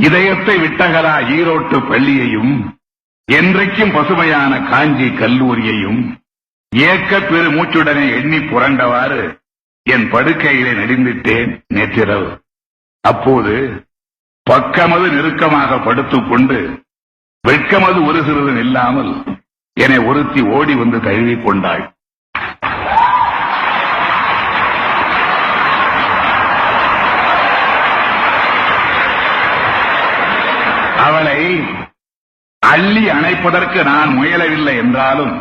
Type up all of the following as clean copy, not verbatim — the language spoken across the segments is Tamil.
இதயத்தை விட்டகரா ஈரோட்டு பள்ளியையும், என்றைக்கும் பசுமையான காஞ்சி கல்லூரியையும் ஏக்க பெரு மூச்சுடனே எண்ணி புரண்டவாறு என் படுக்கையிலே நடிந்திட்டேன் நேற்றிரவு. அப்போது பக்கமது நெருக்கமாக படுத்துக் கொண்டு வெட்கமது ஒரு சிறிது இல்லாமல் என்னை ஒருத்தி ஓடி வந்து தழுவிக் கொண்டாள். அவளை அள்ளி அணைப்பதற்கு நான் முயலவில்லை என்றாலும்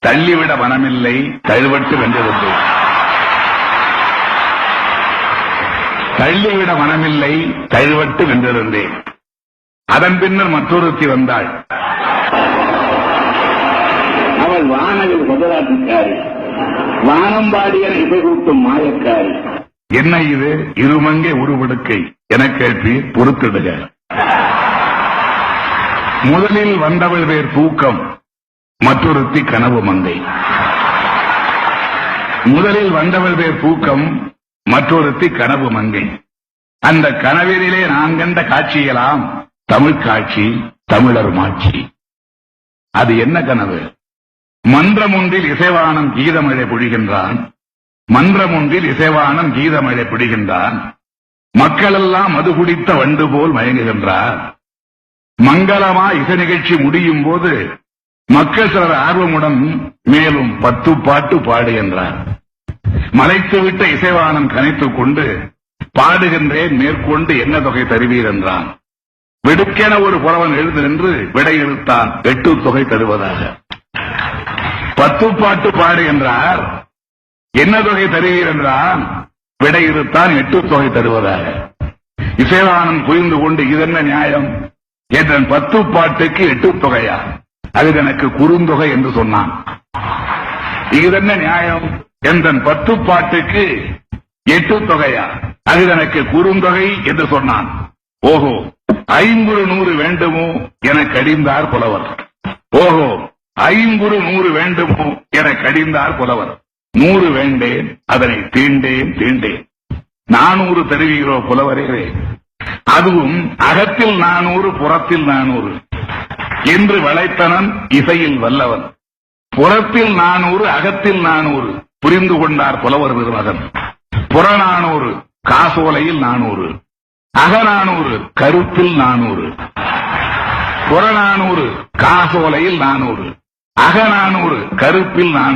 தள்ளிவிட மனமில்லை, தழுவட்டு வென்றிருந்தேன். தள்ளிவிட மனமில்லை, தழுவட்டு வென்றிருந்தேன். அதன் பின்னர் மற்றொருத்தி வந்தாள். அவள் வானவில் முதலாட்டுக்காரி, வானம்பாடிய இசை கூட்டும் மாயக்காரி. என்ன இது இருமங்கே உருவெடுக்கை என கேள்வி பொறுத்திடுக. முதலில் வந்தவள் பேர் தூக்கம், மற்றொருத்தி கனவு மங்கை. முதலில் வந்தவள் பேர் தூக்கம், மற்றொருத்தி கனவு மங்கை. அந்த கனவிலே நான் கண்ட காட்சியெல்லாம் தமிழ் காட்சி, தமிழர் மாட்சி. அது என்ன கனவு? மன்றம் ஒன்றில் இசைவானம் கீதமழை பொழிகின்றான். மன்றம் ஒன்றில் இசைவானம் கீதமழை பொழிகின்றான். மக்களெல்லாம் மது குடித்த வண்டு போல் மயங்குகின்றார். மங்களமா இசை நிகழ்ச்சி முடியும் போது மக்கள் சிலர் ஆர்வமுடன் மேலும் 10 பாட்டு பாடு என்றார். மலைத்துவிட்ட இசைவானம் கனைத்துக் கொண்டு பாடுகின்றேன், மேற்கொண்டு என்ன தொகை தருவீர் என்றான். வெடுக்கென ஒரு புலவன் எழுந்து நின்று விடை இழுத்தான், 8 தொகை தருவதாக. 10 பாட்டு பாடு என்றார். என்ன தொகை தருவீர் என்றான். விடை இழுத்தான், 8 தொகை தருவதாக. இசைவானம் புரிந்து கொண்டு இதென்ன நியாயம் என்றன் 10 பாட்டுக்கு 8 தொகையா? அது எனக்கு குறுந்தொகை என்று சொன்னான். இதென்ன நியாயம் என்றன் 10 பாட்டுக்கு 8 தொகையா? அது எனக்கு குறுந்தொகை என்று சொன்னான். ஓஹோ, 500 100 வேண்டுமோ என கடிந்தார் புலவர். ஓஹோ, 500 100 வேண்டுமோ என கடிந்தார் புலவர். 100 வேண்டேன், அதனை தீண்டேன். 400 தருவீரோ புலவரே? அதுவும் அகத்தில் 400 புறத்தில் 400 என்று வளைத்தனன் இசையில் வல்லவன். புறத்தில் 400 அகத்தில் 400 புரிந்து கொண்டார் புலவர் பெருமகன். புற 400 காசோலையில் 400, அக 400 கருத்தில் 400. புற 400 காசோலையில் 400, அக 400 கருப்பில் 400.